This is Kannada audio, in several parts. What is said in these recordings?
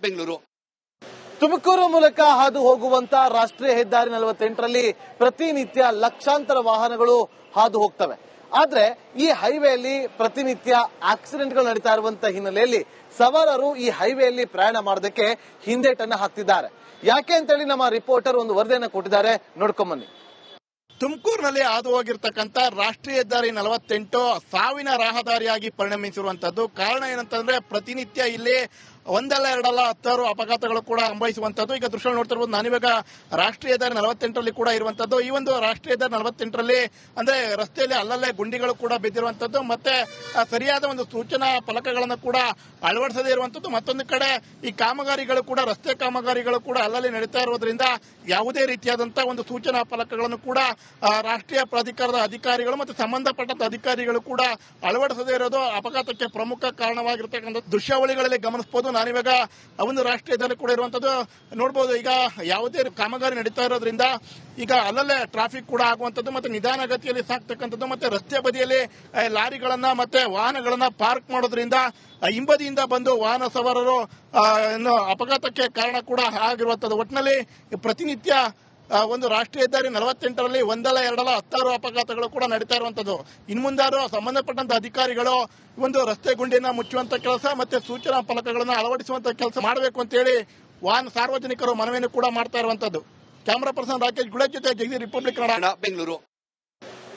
ಬೆಂಗಳೂರು. ತುಮಕೂರು ಮೂಲಕ ಹಾದು ಹೋಗುವಂತ ರಾಷ್ಟ್ರೀಯ ಹೆದ್ದಾರಿ 48ರಲ್ಲಿ ಪ್ರತಿನಿತ್ಯ ಲಕ್ಷಾಂತರ ವಾಹನಗಳು ಹಾದು ಹೋಗ್ತವೆ. ಆದ್ರೆ ಈ ಹೈವೇಲಿ ಪ್ರತಿನಿತ್ಯ ಆಕ್ಸಿಡೆಂಟ್ಗಳು ನಡೀತಾ ಇರುವಂತ ಹಿನ್ನೆಲೆಯಲ್ಲಿ ಸವಾರರು ಈ ಹೈವೇಲಿ ಪ್ರಯಾಣ ಮಾಡೋದಕ್ಕೆ ಹಿಂದೇಟನ್ನ ಹಾಕ್ತಿದ್ದಾರೆ. ಯಾಕೆ ಅಂತೇಳಿ ನಮ್ಮ ರಿಪೋರ್ಟರ್ ಒಂದು ವರದಿಯನ್ನು ಕೊಟ್ಟಿದ್ದಾರೆ, ನೋಡ್ಕೊಂಬನ್ನಿ. ತುಮಕೂರಿನಲ್ಲಿ ಹಾದು ಹೋಗಿರ್ತಕ್ಕಂಥ ರಾಷ್ಟ್ರೀಯ ಹೆದ್ದಾರಿ 48 ಸಾವಿನ ರಹದಾರಿಯಾಗಿ ಪರಿಣಮಿಸಿರುವಂತದ್ದು. ಕಾರಣ ಏನಂತಂದ್ರೆ ಪ್ರತಿನಿತ್ಯ ಇಲ್ಲಿ ಒಂದಲ್ಲ ಎರಡಲ್ಲ ಹತ್ತಾರು ಅಪಘಾತಗಳು ಕೂಡ ಸಂಭವಿಸುವಂತದ್ದು. ಈಗ ದೃಶ್ಯ ನೋಡ್ತಿರ್ಬೋದು, ನಾನಿವಾಗ ರಾಷ್ಟ್ರೀಯ ಹೆದ್ದಾರಿ 48ರಲ್ಲಿ ಕೂಡ ಇರುವಂತದ್ದು. ಈ ಒಂದು ರಾಷ್ಟ್ರೀಯ ಹೆದ್ದಾರಿ 48ರಲ್ಲಿ ಅಂದ್ರೆ ರಸ್ತೆಯಲ್ಲಿ ಅಲ್ಲಲ್ಲೇ ಗುಂಡಿಗಳು ಕೂಡ ಬಿದ್ದಿರುವಂತದ್ದು, ಮತ್ತೆ ಸರಿಯಾದ ಒಂದು ಸೂಚನಾ ಫಲಕಗಳನ್ನು ಕೂಡ ಅಳವಡಿಸದೇ ಇರುವಂತದ್ದು. ಮತ್ತೊಂದು ಕಡೆ ಈ ಕಾಮಗಾರಿಗಳು ಕೂಡ ರಸ್ತೆ ಕಾಮಗಾರಿಗಳು ಕೂಡ ಅಲ್ಲಲ್ಲಿ ನಡೀತಾ ಇರೋದ್ರಿಂದ ಯಾವುದೇ ರೀತಿಯಾದಂತಹ ಒಂದು ಸೂಚನಾ ಫಲಕಗಳನ್ನು ಕೂಡ ರಾಷ್ಟ್ರೀಯ ಪ್ರಾಧಿಕಾರದ ಅಧಿಕಾರಿಗಳು ಮತ್ತು ಸಂಬಂಧಪಟ್ಟ ಅಧಿಕಾರಿಗಳು ಕೂಡ ಅಳವಡಿಸದೇ ಇರೋದು ಅಪಘಾತಕ್ಕೆ ಪ್ರಮುಖ ಕಾರಣವಾಗಿರ್ತಕ್ಕಂಥ ದೃಶ್ಯಾವಳಿಗಳಲ್ಲಿ ಗಮನಿಸಬಹುದು. ನಾನಿವಾಗ ಒಂದು ರಾಷ್ಟ್ರೀಯ ಹೆದ್ದಾರಿ ಕೂಡ ಇರುವಂತದ್ದು ನೋಡಬಹುದು. ಈಗ ಯಾವುದೇ ಕಾಮಗಾರಿ ನಡೀತಾ ಇರೋದ್ರಿಂದ ಈಗ ಅಲ್ಲಲ್ಲೇ ಟ್ರಾಫಿಕ್ ಕೂಡ ಆಗುವಂತದ್ದು, ಮತ್ತೆ ನಿಧಾನ ಗತಿಯಲ್ಲಿ ಸಾಕ್ತಕ್ಕಂಥದ್ದು, ಮತ್ತೆ ರಸ್ತೆ ಬದಿಯಲ್ಲಿ ಲಾರಿಗಳನ್ನ ಮತ್ತೆ ವಾಹನಗಳನ್ನ ಪಾರ್ಕ್ ಮಾಡೋದ್ರಿಂದ ಹಿಂಬದಿಯಿಂದ ಬಂದು ವಾಹನ ಸವಾರರು ಅಪಘಾತಕ್ಕೆ ಕಾರಣ ಕೂಡ ಆಗಿರುವಂತದ್ದು. ಒಟ್ಟಿನಲ್ಲಿ ಪ್ರತಿನಿತ್ಯ ಒಂದು ರಾಷ್ಟ್ರೀಯ ಹೆದ್ದಾರಿ 48ರಲ್ಲಿ ಒಂದಲ್ಲ ಎರಡಲ್ಲ ಹತ್ತಾರು ಅಪಘಾತಗಳು ಕೂಡ ನಡೀತಾ ಇರುವಂತದ್ದು. ಇನ್ಮುಂದಾರು ಸಂಬಂಧಪಟ್ಟಂತ ಅಧಿಕಾರಿಗಳು ಒಂದು ರಸ್ತೆ ಗುಂಡಿಯನ್ನ ಮುಚ್ಚುವಂತ ಕೆಲಸ ಮತ್ತೆ ಸೂಚನಾ ಫಲಕಗಳನ್ನು ಅಳವಡಿಸುವಂತ ಕೆಲಸ ಮಾಡಬೇಕು ಅಂತ ಹೇಳಿ ಸಾರ್ವಜನಿಕರು ಮನವಿಯನ್ನು ಕೂಡ ಮಾಡ್ತಾ ಇರುವಂತದ್ದು. ಕ್ಯಾಮರಾ ಪರ್ಸನ್ ರಾಕೇಶ್ ಗುಳೇಶ್ ಜೊತೆ ಜಗದೀಶ್, ರಿಪಬ್ಲಿಕ್ ಕನ್ನಡ, ಬೆಂಗಳೂರು.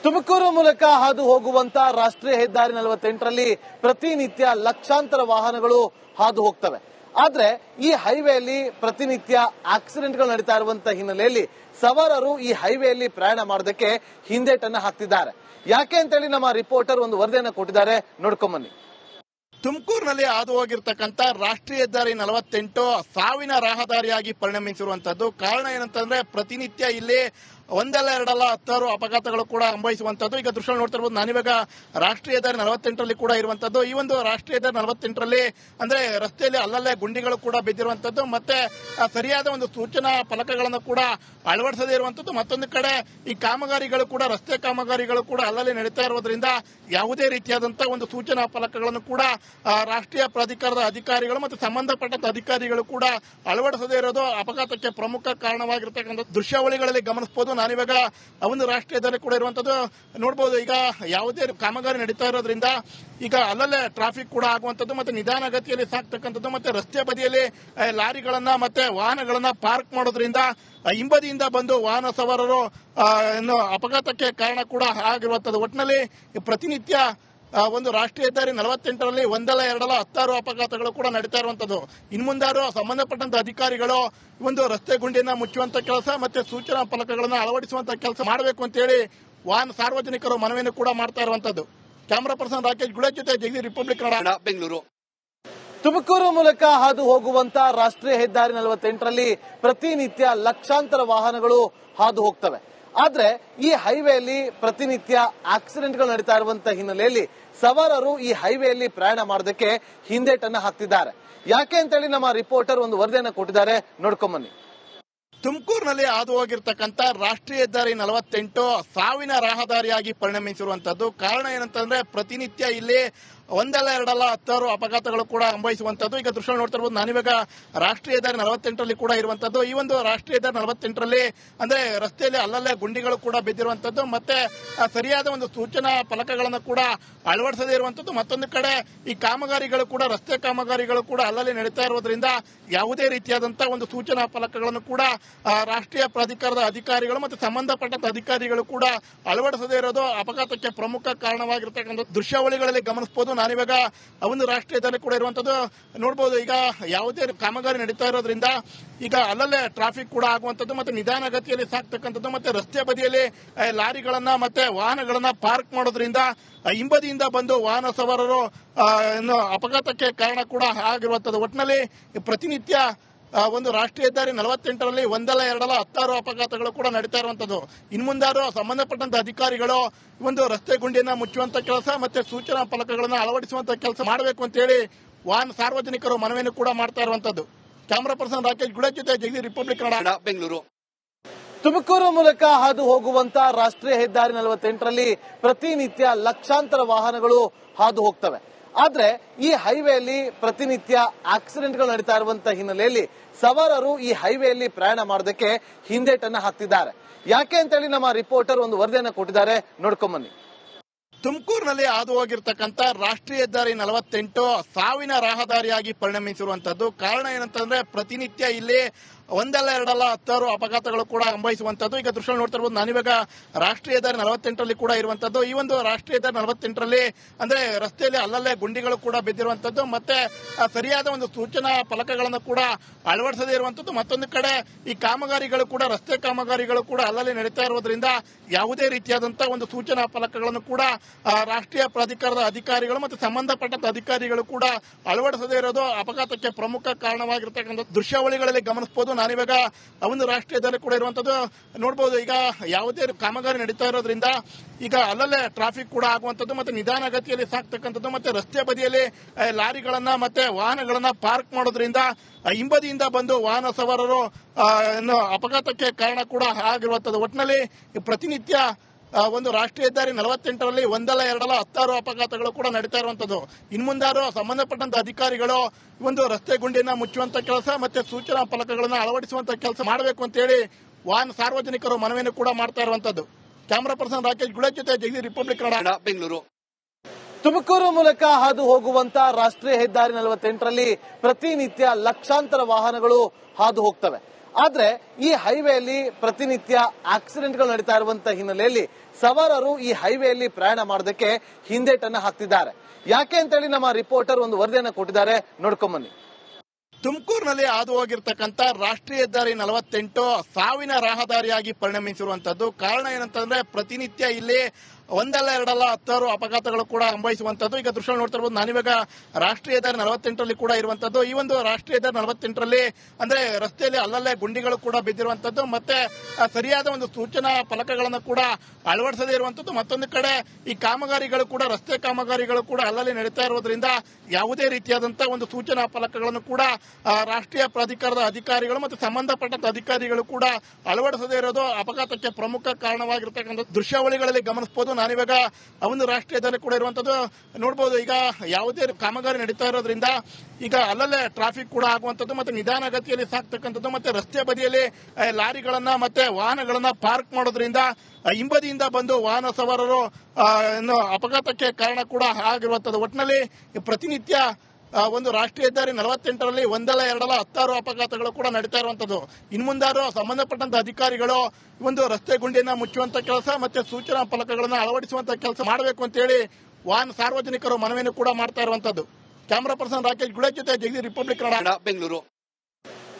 ತುಮಕೂರು ಮೂಲಕ ಹಾದು ಹೋಗುವಂತ ರಾಷ್ಟ್ರೀಯ ಹೆದ್ದಾರಿ 48ರಲ್ಲಿ ಪ್ರತಿನಿತ್ಯ ಲಕ್ಷಾಂತರ ವಾಹನಗಳು ಹಾದು ಹೋಗ್ತವೆ. ಆದ್ರೆ ಈ ಹೈವೇಲಿ ಪ್ರತಿನಿತ್ಯ ಆಕ್ಸಿಡೆಂಟ್ಗಳು ನಡೀತಾ ಇರುವಂತ ಹಿನ್ನೆಲೆಯಲ್ಲಿ ಸವಾರರು ಈ ಹೈವೇಲಿ ಪ್ರಯಾಣ ಮಾಡೋದಕ್ಕೆ ಹಿಂದೇಟನ್ನ ಹಾಕ್ತಿದ್ದಾರೆ. ಯಾಕೆ ಅಂತೇಳಿ ನಮ್ಮ ರಿಪೋರ್ಟರ್ ಒಂದು ವರದಿಯನ್ನು ಕೊಟ್ಟಿದ್ದಾರೆ, ನೋಡ್ಕೊಂಬನ್ನಿ. ತುಮಕೂರಿನಲ್ಲಿ ಹಾದು ಹೋಗಿರ್ತಕ್ಕಂಥ ರಾಷ್ಟ್ರೀಯ ಹೆದ್ದಾರಿ 48 ಸಾವಿನ ರಹದಾರಿಯಾಗಿ ಪರಿಣಮಿಸಿರುವಂತದ್ದು. ಕಾರಣ ಏನಂತಂದ್ರೆ ಪ್ರತಿನಿತ್ಯ ಇಲ್ಲಿ ಒಂದಲ್ಲ ಎರಡಲ್ಲ ಹತ್ತಾರು ಅಪಘಾತಗಳು ಕೂಡ ಸಂಭವಿಸುವಂತದ್ದು. ಈಗ ದೃಶ್ಯ ನೋಡ್ತಿರ್ಬೋದು, ನಾನಿವಾಗ ರಾಷ್ಟ್ರೀಯ ಹೆದ್ದಾರಿ 48ರಲ್ಲಿ ಕೂಡ ಇರುವಂತದ್ದು. ಈ ಒಂದು ರಾಷ್ಟ್ರೀಯ ಹೆದ್ದಾರಿ 48ರಲ್ಲಿ ಅಂದ್ರೆ ರಸ್ತೆಯಲ್ಲಿ ಅಲ್ಲಲ್ಲೇ ಗುಂಡಿಗಳು ಕೂಡ ಬಿದ್ದಿರುವಂತದ್ದು, ಮತ್ತೆ ಸರಿಯಾದ ಒಂದು ಸೂಚನಾ ಫಲಕಗಳನ್ನು ಕೂಡ ಅಳವಡಿಸದೇ ಇರುವಂತದ್ದು. ಮತ್ತೊಂದು ಕಡೆ ಈ ಕಾಮಗಾರಿಗಳು ಕೂಡ ರಸ್ತೆ ಕಾಮಗಾರಿಗಳು ಕೂಡ ಅಲ್ಲಲ್ಲಿ ನಡೀತಾ ಇರೋದ್ರಿಂದ ಯಾವುದೇ ರೀತಿಯಾದಂತಹ ಒಂದು ಸೂಚನಾ ಫಲಕಗಳನ್ನು ಕೂಡ ರಾಷ್ಟ್ರೀಯ ಪ್ರಾಧಿಕಾರದ ಅಧಿಕಾರಿಗಳು ಮತ್ತು ಸಂಬಂಧಪಟ್ಟ ಅಧಿಕಾರಿಗಳು ಕೂಡ ಅಳವಡಿಸದೇ ಇರೋದು ಅಪಘಾತಕ್ಕೆ ಪ್ರಮುಖ ಕಾರಣವಾಗಿರ್ತಕ್ಕಂಥ ದೃಶ್ಯಾವಳಿಗಳಲ್ಲಿ ಗಮನಿಸಬಹುದು. ನಾನಿವಾಗ ಒಂದು ರಾಷ್ಟ್ರೀಯ ಹೆದ್ದಾರಿ ಕೂಡ ಇರುವಂತದ್ದು ನೋಡಬಹುದು. ಈಗ ಯಾವುದೇ ಕಾಮಗಾರಿ ನಡೀತಾ ಇರೋದ್ರಿಂದ ಈಗ ಅಲ್ಲಲ್ಲೇ ಟ್ರಾಫಿಕ್ ಕೂಡ ಆಗುವಂತದ್ದು, ಮತ್ತೆ ನಿಧಾನ ಗತಿಯಲ್ಲಿ ಸಾಕ್ತಕ್ಕಂಥದ್ದು, ಮತ್ತೆ ರಸ್ತೆ ಬದಿಯಲ್ಲಿ ಲಾರಿಗಳನ್ನ ಮತ್ತೆ ವಾಹನಗಳನ್ನ ಪಾರ್ಕ್ ಮಾಡೋದ್ರಿಂದ ಹಿಂಬದಿಯಿಂದ ಬಂದು ವಾಹನ ಸವಾರರು ಅಪಘಾತಕ್ಕೆ ಕಾರಣ ಕೂಡ ಆಗಿರುವಂತದ್ದು. ಒಟ್ಟಿನಲ್ಲಿ ಪ್ರತಿನಿತ್ಯ ಒಂದು ರಾಷ್ಟ್ರೀಯ ಹೆದ್ದಾರಿ 48ರಲ್ಲಿ ಒಂದಲ್ಲ ಎರಡಲ್ಲ ಹತ್ತಾರು ಅಪಘಾತಗಳು ಕೂಡ ನಡೀತಾ ಇರುವಂತದ್ದು. ಇನ್ಮುಂದಾರು ಸಂಬಂಧಪಟ್ಟಂತ ಅಧಿಕಾರಿಗಳು ಒಂದು ರಸ್ತೆ ಗುಂಡಿಯನ್ನ ಮುಚ್ಚುವಂತ ಕೆಲಸ ಮತ್ತೆ ಸೂಚನಾ ಫಲಕಗಳನ್ನು ಅಳವಡಿಸುವಂತ ಕೆಲಸ ಮಾಡಬೇಕು ಅಂತ ಹೇಳಿ ಸಾರ್ವಜನಿಕರು ಮನವಿಯನ್ನು ಕೂಡ ಮಾಡ್ತಾ ಇರುವಂತದ್ದು. ಕ್ಯಾಮರಾ ಪರ್ಸನ್ ರಾಕೇಶ್ ಗುಳೇಶ್ ಜೊತೆ ಜಗದೀಶ್, ರಿಪಬ್ಲಿಕ್ ಕನ್ನಡ, ಬೆಂಗಳೂರು. ತುಮಕೂರು ಮೂಲಕ ಹಾದು ಹೋಗುವಂತ ರಾಷ್ಟ್ರೀಯ ಹೆದ್ದಾರಿ 48ರಲ್ಲಿ ಪ್ರತಿನಿತ್ಯ ಲಕ್ಷಾಂತರ ವಾಹನಗಳು ಹಾದು ಹೋಗ್ತವೆ. ಆದ್ರೆ ಈ ಹೈವೇಲಿ ಪ್ರತಿನಿತ್ಯ ಆಕ್ಸಿಡೆಂಟ್ಗಳು ನಡೀತಾ ಇರುವಂತ ಹಿನ್ನೆಲೆಯಲ್ಲಿ ಸವಾರರು ಈ ಹೈವೇಲಿ ಪ್ರಯಾಣ ಮಾಡೋದಕ್ಕೆ ಹಿಂದೇಟನ್ನ ಹಾಕ್ತಿದ್ದಾರೆ. ಯಾಕೆ ಅಂತೇಳಿ ನಮ್ಮ ರಿಪೋರ್ಟರ್ ಒಂದು ವರದಿಯನ್ನು ಕೊಟ್ಟಿದ್ದಾರೆ, ನೋಡ್ಕೊಂಬನ್ನಿ. ತುಮಕೂರಿನಲ್ಲಿ ಹಾದು ಹೋಗಿರ್ತಕ್ಕಂಥ ರಾಷ್ಟ್ರೀಯ ಹೆದ್ದಾರಿ 48 ಸಾವಿನ ರಹದಾರಿಯಾಗಿ ಪರಿಣಮಿಸಿರುವಂತದ್ದು. ಕಾರಣ ಏನಂತಂದ್ರೆ ಪ್ರತಿನಿತ್ಯ ಇಲ್ಲಿ ಒಂದಲ್ಲ ಎರಡಲ್ಲ ಹತ್ತಾರು ಅಪಘಾತಗಳು ಕೂಡ ಸಂಭವಿಸುವಂತದ್ದು. ಈಗ ದೃಶ್ಯ ನೋಡ್ತಿರ್ಬೋದು, ನಾನಿವಾಗ ರಾಷ್ಟ್ರೀಯ ಹೆದ್ದಾರಿ 48ರಲ್ಲಿ ಕೂಡ ಇರುವಂತದ್ದು. ಈ ಒಂದು ರಾಷ್ಟ್ರೀಯ ಹೆದ್ದಾರಿ 48ರಲ್ಲಿ ಅಂದ್ರೆ ರಸ್ತೆಯಲ್ಲಿ ಅಲ್ಲಲ್ಲೇ ಗುಂಡಿಗಳು ಕೂಡ ಬಿದ್ದಿರುವಂತದ್ದು, ಮತ್ತೆ ಸರಿಯಾದ ಒಂದು ಸೂಚನಾ ಫಲಕಗಳನ್ನು ಕೂಡ ಅಳವಡಿಸದೇ ಇರುವಂತದ್ದು. ಮತ್ತೊಂದು ಕಡೆ ಈ ಕಾಮಗಾರಿಗಳು ಕೂಡ ರಸ್ತೆ ಕಾಮಗಾರಿಗಳು ಕೂಡ ಅಲ್ಲಲ್ಲಿ ನಡೀತಾ ಇರೋದ್ರಿಂದ ಯಾವುದೇ ರೀತಿಯಾದಂತಹ ಒಂದು ಸೂಚನಾ ಫಲಕಗಳನ್ನು ಕೂಡ ರಾಷ್ಟ್ರೀಯ ಪ್ರಾಧಿಕಾರದ ಅಧಿಕಾರಿಗಳು ಮತ್ತು ಸಂಬಂಧಪಟ್ಟ ಅಧಿಕಾರಿಗಳು ಕೂಡ ಅಳವಡಿಸದೇ ಇರೋದು ಅಪಘಾತಕ್ಕೆ ಪ್ರಮುಖ ಕಾರಣವಾಗಿರ್ತಕ್ಕಂಥ ದೃಶ್ಯಾವಳಿಗಳಲ್ಲಿ ಗಮನಿಸಬಹುದು. ನಾನಿವಾಗ ಒಂದು ರಾಷ್ಟ್ರೀಯ ಹೆದ್ದಾರಿ ಕೂಡ ಇರುವಂತದ್ದು ನೋಡಬಹುದು. ಈಗ ಯಾವುದೇ ಕಾಮಗಾರಿ ನಡೀತಾ ಇರೋದ್ರಿಂದ ಈಗ ಅಲ್ಲಲ್ಲೇ ಟ್ರಾಫಿಕ್ ಕೂಡ ಆಗುವಂತದ್ದು, ಮತ್ತೆ ನಿಧಾನ ಗತಿಯಲ್ಲಿ ಸಾಕ್ತಕ್ಕಂಥದ್ದು, ಮತ್ತೆ ರಸ್ತೆ ಬದಿಯಲ್ಲಿ ಲಾರಿಗಳನ್ನ ಮತ್ತೆ ವಾಹನಗಳನ್ನ ಪಾರ್ಕ್ ಮಾಡೋದ್ರಿಂದ ಹಿಂಬದಿಯಿಂದ ಬಂದು ವಾಹನ ಸವಾರರು ಅಪಘಾತಕ್ಕೆ ಕಾರಣ ಕೂಡ ಆಗಿರುವಂತದ್ದು. ಒಟ್ಟಿನಲ್ಲಿ ಪ್ರತಿನಿತ್ಯ ಒಂದು ರಾಷ್ಟ್ರೀಯ ಹೆದ್ದಾರಿ 48ರಲ್ಲಿ ಒಂದಲ್ಲ ಎರಡಲ್ಲ ಹತ್ತಾರು ಅಪಘಾತಗಳು ಕೂಡ ನಡೀತಾ ಇರುವಂತದ್ದು. ಇನ್ಮುಂದಾರು ಸಂಬಂಧಪಟ್ಟಂತ ಅಧಿಕಾರಿಗಳು ಒಂದು ರಸ್ತೆ ಗುಂಡಿಯನ್ನ ಮುಚ್ಚುವಂತ ಕೆಲಸ ಮತ್ತೆ ಸೂಚನಾ ಫಲಕಗಳನ್ನು ಅಳವಡಿಸುವಂತ ಕೆಲಸ ಮಾಡಬೇಕು ಅಂತ ಹೇಳಿ ಸಾರ್ವಜನಿಕರು ಮನವಿಯನ್ನು ಕೂಡ ಮಾಡ್ತಾ ಇರುವಂತದ್ದು. ಕ್ಯಾಮರಾ ಪರ್ಸನ್ ರಾಕೇಶ್ ಗುಳೇಶ್ ಜೊತೆ ಜಗದೀಶ್, ರಿಪಬ್ಲಿಕ್ ಕನ್ನಡ, ಬೆಂಗಳೂರು. ತುಮಕೂರು ಮೂಲಕ ಹಾದು ಹೋಗುವಂತ ರಾಷ್ಟ್ರೀಯ ಹೆದ್ದಾರಿ 48ರಲ್ಲಿ ಪ್ರತಿನಿತ್ಯ ಲಕ್ಷಾಂತರ ವಾಹನಗಳು ಹಾದು ಹೋಗ್ತವೆ. ಆದ್ರೆ ಈ ಹೈವೇಲಿ ಪ್ರತಿನಿತ್ಯ ಆಕ್ಸಿಡೆಂಟ್ಗಳು ನಡೀತಾ ಇರುವಂತ ಹಿನ್ನೆಲೆಯಲ್ಲಿ ಸವಾರರು ಈ ಹೈವೇಲಿ ಪ್ರಯಾಣ ಮಾಡೋದಕ್ಕೆ ಹಿಂದೇಟನ್ನ ಹಾಕ್ತಿದ್ದಾರೆ. ಯಾಕೆ ಅಂತೇಳಿ ನಮ್ಮ ರಿಪೋರ್ಟರ್ ಒಂದು ವರದಿಯನ್ನ ಕೊಟ್ಟಿದ್ದಾರೆ, ನೋಡ್ಕೊಂಬನ್ನಿ. ತುಮಕೂರಿನಲ್ಲಿ ಹಾದು ಹೋಗಿರ್ತಕ್ಕಂಥ ರಾಷ್ಟ್ರೀಯ ಹೆದ್ದಾರಿ 48 ಸಾವಿನ ರಹದಾರಿಯಾಗಿ ಪರಿಣಮಿಸಿರುವಂತದ್ದು. ಕಾರಣ ಏನಂತಂದ್ರೆ ಪ್ರತಿನಿತ್ಯ ಇಲ್ಲಿ ಒಂದಲ್ಲ ಎರಡಲ್ಲ 10 ಅಪಘಾತಗಳು ಕೂಡ ಸಂಭವಿಸುವಂತದ್ದು. ಈಗ ದೃಶ್ಯ ನೋಡ್ತಾ ಇರಬಹುದು, ನಾನಿವಾಗ ರಾಷ್ಟ್ರೀಯ ಹೆದ್ದಾರಿ 48ರಲ್ಲಿ ಕೂಡ ಇರುವಂತದ್ದು. ಈ ಒಂದು ರಾಷ್ಟ್ರೀಯ ಹೆದ್ದಾರಿ 48ರಲ್ಲಿ ಅಂದ್ರೆ ರಸ್ತೆಯಲ್ಲಿ ಅಲ್ಲಲ್ಲೇ ಗುಂಡಿಗಳು ಕೂಡ ಬಿದ್ದಿರುವಂತದ್ದು, ಮತ್ತೆ ಸರಿಯಾದ ಒಂದು ಸೂಚನಾ ಫಲಕಗಳನ್ನು ಕೂಡ ಅಳವಡಿಸದೇ ಇರುವಂತದ್ದು. ಮತ್ತೊಂದು ಕಡೆ ಈ ಕಾಮಗಾರಿಗಳು ಕೂಡ ರಸ್ತೆ ಕಾಮಗಾರಿಗಳು ಕೂಡ ಅಲ್ಲಲ್ಲಿ ನಡೀತಾ ಇರೋದ್ರಿಂದ ಯಾವುದೇ ರೀತಿಯಾದಂತಹ ಒಂದು ಸೂಚನಾ ಫಲಕಗಳನ್ನು ಕೂಡ ರಾಷ್ಟ್ರೀಯ ಪ್ರಾಧಿಕಾರದ ಅಧಿಕಾರಿಗಳು ಮತ್ತು ಸಂಬಂಧಪಟ್ಟ ಅಧಿಕಾರಿಗಳು ಕೂಡ ಅಳವಡಿಸದೇ ಇರೋದು ಅಪಘಾತಕ್ಕೆ ಪ್ರಮುಖ ಕಾರಣವಾಗಿರ್ತಕ್ಕಂಥ ದೃಶ್ಯಾವಳಿಗಳಲ್ಲಿ ಗಮನಿಸಬಹುದು. ನಾನಿವಾಗ ಒಂದು ರಾಷ್ಟ್ರೀಯ ಹೆದ್ದಾರಿ ಕೂಡ ಇರುವಂತದ್ದು ನೋಡಬಹುದು. ಈಗ ಯಾವುದೇ ಕಾಮಗಾರಿ ನಡೀತಾ ಇರೋದ್ರಿಂದ ಈಗ ಅಲ್ಲಲ್ಲೇ ಟ್ರಾಫಿಕ್ ಕೂಡ ಆಗುವಂತದ್ದು, ಮತ್ತೆ ನಿಧಾನ ಗತಿಯಲ್ಲಿ ಸಾಕ್ತಕ್ಕಂಥದ್ದು, ಮತ್ತೆ ರಸ್ತೆ ಬದಿಯಲ್ಲಿ ಲಾರಿಗಳನ್ನ ಮತ್ತೆ ವಾಹನಗಳನ್ನ ಪಾರ್ಕ್ ಮಾಡೋದ್ರಿಂದ ಹಿಂಬದಿಯಿಂದ ಬಂದು ವಾಹನ ಸವಾರರು ಅಪಘಾತಕ್ಕೆ ಕಾರಣ ಕೂಡ ಆಗಿರುವಂತದ್ದು. ಒಟ್ಟಿನಲ್ಲಿ ಪ್ರತಿನಿತ್ಯ ಒಂದು ರಾಷ್ಟ್ರೀಯ ಹೆದ್ದಾರಿ 48ರಲ್ಲಿ ಒಂದಲ್ಲ ಎರಡಲ್ಲ 10 ಅಪಘಾತಗಳು ಕೂಡ ನಡೀತಾ ಇರುವಂತದ್ದು. ಇನ್ಮುಂದಾರು ಸಂಬಂಧಪಟ್ಟಂತ ಅಧಿಕಾರಿಗಳು ಒಂದು ರಸ್ತೆ ಗುಂಡಿಯನ್ನ ಮುಚ್ಚುವಂತ ಕೆಲಸ ಮತ್ತೆ ಸೂಚನಾ ಫಲಕಗಳನ್ನು ಅಳವಡಿಸುವಂತ ಕೆಲಸ ಮಾಡಬೇಕು ಅಂತ ಹೇಳಿ ಸಾರ್ವಜನಿಕರು ಮನವಿಯನ್ನು ಕೂಡ ಮಾಡ್ತಾ ಇರುವಂತದ್ದು. ಕ್ಯಾಮರಾ ಪರ್ಸನ್ ರಾಕೇಶ್ ಗುಳೇಶ್ ಜೊತೆ ಜಗದೀಶ್, ರಿಪಬ್ಲಿಕ್ ಕನ್ನಡ, ಬೆಂಗಳೂರು. ತುಮಕೂರು ಮೂಲಕ ಹಾದು ಹೋಗುವಂತ ರಾಷ್ಟ್ರೀಯ ಹೆದ್ದಾರಿ 48ರಲ್ಲಿ ಪ್ರತಿನಿತ್ಯ ಲಕ್ಷಾಂತರ ವಾಹನಗಳು ಹಾದು ಹೋಗ್ತವೆ. ಆದ್ರೆ ಈ ಹೈವೇಲಿ ಪ್ರತಿನಿತ್ಯ ಆಕ್ಸಿಡೆಂಟ್ಗಳು ನಡೀತಾ ಇರುವಂತ ಹಿನ್ನೆಲೆಯಲ್ಲಿ ಸವಾರರು ಈ ಹೈವೇಲಿ ಪ್ರಯಾಣ ಮಾಡೋದಕ್ಕೆ ಹಿಂದೇಟನ್ನ ಹಾಕ್ತಿದ್ದಾರೆ. ಯಾಕೆ ಅಂತೇಳಿ ನಮ್ಮ ರಿಪೋರ್ಟರ್ ಒಂದು ವರದಿಯನ್ನ ಕೊಟ್ಟಿದ್ದಾರೆ, ನೋಡ್ಕೊಂಬನ್ನಿ. ತುಮಕೂರಿನಲ್ಲಿ ಹಾದು ಹೋಗಿರ್ತಕ್ಕಂಥ ರಾಷ್ಟ್ರೀಯ ಹೆದ್ದಾರಿ 48 ಸಾವಿನ ರಹದಾರಿಯಾಗಿ ಪರಿಣಮಿಸಿರುವಂತದ್ದು. ಕಾರಣ ಏನಂತಂದ್ರೆ ಪ್ರತಿನಿತ್ಯ ಇಲ್ಲಿ ಒಂದಲ್ಲ ಎರಡಲ್ಲ 10 ಅಪಘಾತಗಳು ಕೂಡ ಸಂಭವಿಸುವಂತದ್ದು. ಈಗ ದೃಶ್ಯ ನೋಡ್ತಾ ಇರಬಹುದು, ನಾನಿವಾಗ ರಾಷ್ಟ್ರೀಯ ಹೆದ್ದಾರಿ 48ರಲ್ಲಿ ಕೂಡ ಇರುವಂತದ್ದು. ಈ ಒಂದು ರಾಷ್ಟ್ರೀಯ ಹೆದ್ದಾರಿ 48ರಲ್ಲಿ ಅಂದ್ರೆ ರಸ್ತೆಯಲ್ಲಿ ಅಲ್ಲಲ್ಲೇ ಗುಂಡಿಗಳು ಕೂಡ ಬಿದ್ದಿರುವಂತದ್ದು, ಮತ್ತೆ ಸರಿಯಾದ ಒಂದು ಸೂಚನಾ ಫಲಕಗಳನ್ನು ಕೂಡ ಅಳವಡಿಸದೇ ಇರುವಂತದ್ದು. ಮತ್ತೊಂದು ಕಡೆ ಈ ಕಾಮಗಾರಿಗಳು ಕೂಡ ರಸ್ತೆ ಕಾಮಗಾರಿಗಳು ಕೂಡ ಅಲ್ಲಲ್ಲಿ ನಡೀತಾ ಇರೋದ್ರಿಂದ ಯಾವುದೇ ರೀತಿಯಾದಂತಹ ಒಂದು ಸೂಚನಾ ಫಲಕಗಳನ್ನು ಕೂಡ ರಾಷ್ಟ್ರೀಯ ಪ್ರಾಧಿಕಾರದ ಅಧಿಕಾರಿಗಳು ಮತ್ತು ಸಂಬಂಧಪಟ್ಟ ಅಧಿಕಾರಿಗಳು ಕೂಡ ಅಳವಡಿಸದೇ ಇರೋದು ಅಪಘಾತಕ್ಕೆ ಪ್ರಮುಖ ಕಾರಣವಾಗಿರ್ತಕ್ಕಂಥ ದೃಶ್ಯಾವಳಿಗಳಲ್ಲಿ ಗಮನಿಸಬಹುದು. ನಾನಿವಾಗ ಒಂದು ರಾಷ್ಟ್ರೀಯ ಹೆದ್ದಾರಿ ಕೂಡ ಇರುವಂತದ್ದು ನೋಡಬಹುದು. ಈಗ ಯಾವುದೇ ಕಾಮಗಾರಿ ನಡೀತಾ ಇರೋದ್ರಿಂದ ಈಗ ಅಲ್ಲಲ್ಲೇ ಟ್ರಾಫಿಕ್ ಕೂಡ ಆಗುವಂತದ್ದು, ಮತ್ತೆ ನಿಧಾನ ಗತಿಯಲ್ಲಿ ಸಾಕ್ತಕ್ಕಂಥದ್ದು, ಮತ್ತೆ ರಸ್ತೆ ಬದಿಯಲ್ಲಿ ಲಾರಿಗಳನ್ನ ಮತ್ತೆ ವಾಹನಗಳನ್ನ ಪಾರ್ಕ್ ಮಾಡೋದ್ರಿಂದ ಹಿಂಬದಿಯಿಂದ ಬಂದು ವಾಹನ ಸವಾರರು ಅಪಘಾತಕ್ಕೆ ಕಾರಣ ಕೂಡ ಆಗಿರುವಂತದ್ದು. ಒಟ್ಟಿನಲ್ಲಿ ಪ್ರತಿನಿತ್ಯ ಒಂದು ರಾಷ್ಟ್ರೀಯ ಹೆದ್ದಾರಿ 48ರಲ್ಲಿ ಒಂದಲ್ಲ ಎರಡಲ್ಲ 10 ಅಪಘಾತಗಳು ಕೂಡ ನಡೀತಾ ಇರುವಂತದ್ದು. ಇನ್ಮುಂದಾರು ಸಂಬಂಧಪಟ್ಟಂತ ಅಧಿಕಾರಿಗಳು ಒಂದು ರಸ್ತೆ ಗುಂಡಿಯನ್ನ ಮುಚ್ಚುವಂತ ಕೆಲಸ ಮತ್ತೆ ಸೂಚನಾ ಫಲಕಗಳನ್ನು ಅಳವಡಿಸುವಂತ ಕೆಲಸ ಮಾಡಬೇಕು ಅಂತ ಹೇಳಿ ಸಾರ್ವಜನಿಕರು ಮನವಿಯನ್ನು ಕೂಡ ಮಾಡ್ತಾ ಇರುವಂತದ್ದು. ಕ್ಯಾಮರಾ ಪರ್ಸನ್ ರಾಕೇಶ್ ಗುಳೇಶ್ ಜೊತೆ ಜಗದೀಶ್, ರಿಪಬ್ಲಿಕ್ ಕನ್ನಡ, ಬೆಂಗಳೂರು.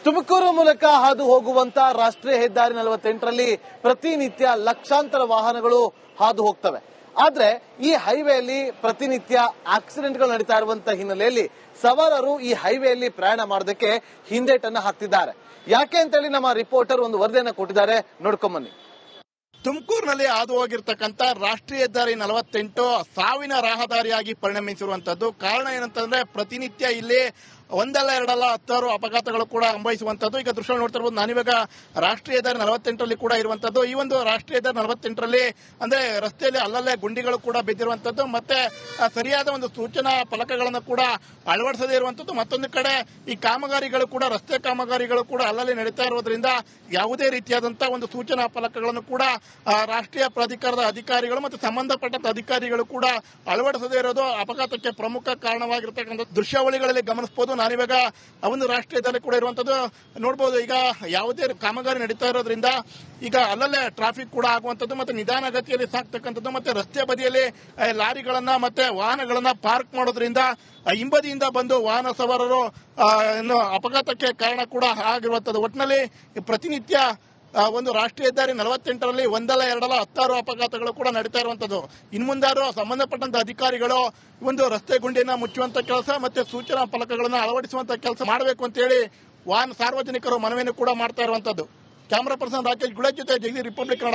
ತುಮಕೂರು ಮೂಲಕ ಹಾದು ಹೋಗುವಂತ ರಾಷ್ಟ್ರೀಯ ಹೆದ್ದಾರಿ 48ರಲ್ಲಿ ಪ್ರತಿನಿತ್ಯ ಲಕ್ಷಾಂತರ ವಾಹನಗಳು ಹಾದು ಹೋಗ್ತವೆ. ಆದ್ರೆ ಈ ಹೈವೇಲಿ ಪ್ರತಿನಿತ್ಯ ಆಕ್ಸಿಡೆಂಟ್ಗಳು ನಡೀತಾ ಇರುವಂತ ಹಿನ್ನೆಲೆಯಲ್ಲಿ ಸವಾರರು ಈ ಹೈವೇಲಿ ಪ್ರಯಾಣ ಮಾಡೋದಕ್ಕೆ ಹಿಂದೇಟನ್ನ ಹಾಕ್ತಿದ್ದಾರೆ. ಯಾಕೆ ಅಂತೇಳಿ ನಮ್ಮ ರಿಪೋರ್ಟರ್ ಒಂದು ವರದಿಯನ್ನ ಕೊಟ್ಟಿದ್ದಾರೆ, ನೋಡ್ಕೊಂಬನ್ನಿ. ತುಮಕೂರಿನಲ್ಲಿ ಹಾದು ಹೋಗಿರ್ತಕ್ಕಂಥ ರಾಷ್ಟ್ರೀಯ ಹೆದ್ದಾರಿ 48 ಸಾವಿನ ರಹದಾರಿಯಾಗಿ ಪರಿಣಮಿಸಿರುವಂತದ್ದು. ಕಾರಣ ಏನಂತಂದ್ರೆ ಪ್ರತಿನಿತ್ಯ ಇಲ್ಲಿ ಒಂದಲ್ಲ ಎರಡಲ್ಲ 10 ಅಪಘಾತಗಳು ಕೂಡ ಸಂಭವಿಸುವಂತದ್ದು. ಈಗ ದೃಶ್ಯ ನೋಡ್ತಾ ಇರಬಹುದು, ನಾನಿವಾಗ ರಾಷ್ಟ್ರೀಯ ಹೆದ್ದಾರಿ 48ರಲ್ಲಿ ಕೂಡ ಇರುವಂತದ್ದು. ಈ ಒಂದು ರಾಷ್ಟ್ರೀಯ ಹೆದ್ದಾರಿ 48ರಲ್ಲಿ ಅಂದ್ರೆ ರಸ್ತೆಯಲ್ಲಿ ಅಲ್ಲಲ್ಲೇ ಗುಂಡಿಗಳು ಕೂಡ ಬಿದ್ದಿರುವಂತದ್ದು, ಮತ್ತೆ ಸರಿಯಾದ ಒಂದು ಸೂಚನಾ ಫಲಕಗಳನ್ನು ಕೂಡ ಅಳವಡಿಸದೇ ಇರುವಂತದ್ದು. ಮತ್ತೊಂದು ಕಡೆ ಈ ಕಾಮಗಾರಿಗಳು ಕೂಡ ರಸ್ತೆ ಕಾಮಗಾರಿಗಳು ಕೂಡ ಅಲ್ಲಲ್ಲಿ ನಡೀತಾ ಇರೋದ್ರಿಂದ ಯಾವುದೇ ರೀತಿಯಾದಂತಹ ಒಂದು ಸೂಚನಾ ಫಲಕಗಳನ್ನು ಕೂಡ ರಾಷ್ಟ್ರೀಯ ಪ್ರಾಧಿಕಾರದ ಅಧಿಕಾರಿಗಳು ಮತ್ತು ಸಂಬಂಧಪಟ್ಟ ಅಧಿಕಾರಿಗಳು ಕೂಡ ಅಳವಡಿಸದೇ ಇರೋದು ಅಪಘಾತಕ್ಕೆ ಪ್ರಮುಖ ಕಾರಣವಾಗಿರ್ತಕ್ಕಂಥ ದೃಶ್ಯಾವಳಿಗಳಲ್ಲಿ ಗಮನಿಸಬಹುದು. ನಾನಿವಾಗ ಒಂದು ರಾಷ್ಟ್ರೀಯ ಹೆದ್ದಾರಿ ಕೂಡ ಇರುವಂತದ್ದು ನೋಡಬಹುದು. ಈಗ ಯಾವುದೇ ಕಾಮಗಾರಿ ನಡೀತಾ ಇರೋದ್ರಿಂದ ಈಗ ಅಲ್ಲಲ್ಲೇ ಟ್ರಾಫಿಕ್ ಕೂಡ ಆಗುವಂತದ್ದು, ಮತ್ತೆ ನಿಧಾನ ಗತಿಯಲ್ಲಿ ಸಾಕ್ತಕ್ಕಂಥದ್ದು, ಮತ್ತೆ ರಸ್ತೆ ಬದಿಯಲ್ಲಿ ಲಾರಿಗಳನ್ನ ಮತ್ತೆ ವಾಹನಗಳನ್ನ ಪಾರ್ಕ್ ಮಾಡೋದ್ರಿಂದ ಹಿಂಬದಿಯಿಂದ ಬಂದು ವಾಹನ ಸವಾರರು ಅಪಘಾತಕ್ಕೆ ಕಾರಣ ಕೂಡ ಆಗಿರುವಂತದ್ದು. ಒಟ್ಟಿನಲ್ಲಿ ಪ್ರತಿನಿತ್ಯ ಒಂದು ರಾಷ್ಟ್ರೀಯ ಹೆದ್ದಾರಿ 48ರಲ್ಲಿ ಒಂದಲ್ಲ ಎರಡಲ್ಲ 10 ಅಪಘಾತಗಳು ಕೂಡ ನಡೀತಾ ಇರುವಂತದ್ದು. ಇನ್ಮುಂದಾರು ಸಂಬಂಧಪಟ್ಟಂತ ಅಧಿಕಾರಿಗಳು ಒಂದು ರಸ್ತೆ ಗುಂಡಿಯನ್ನ ಮುಚ್ಚುವಂತ ಕೆಲಸ ಮತ್ತೆ ಸೂಚನಾ ಫಲಕಗಳನ್ನು ಅಳವಡಿಸುವಂತ ಕೆಲಸ ಮಾಡಬೇಕು ಅಂತ ಹೇಳಿ ಸಾರ್ವಜನಿಕರು ಮನವಿಯನ್ನು ಕೂಡ ಮಾಡ್ತಾ ಇರುವಂತದ್ದು. ಕ್ಯಾಮರಾ ಪರ್ಸನ್ ರಾಕೇಶ್ ಗುಳೇಶ್ ಜೊತೆ ಜಗದೀಶ್, ರಿಪಬ್ಲಿಕ್ ಕನ್ನಡ.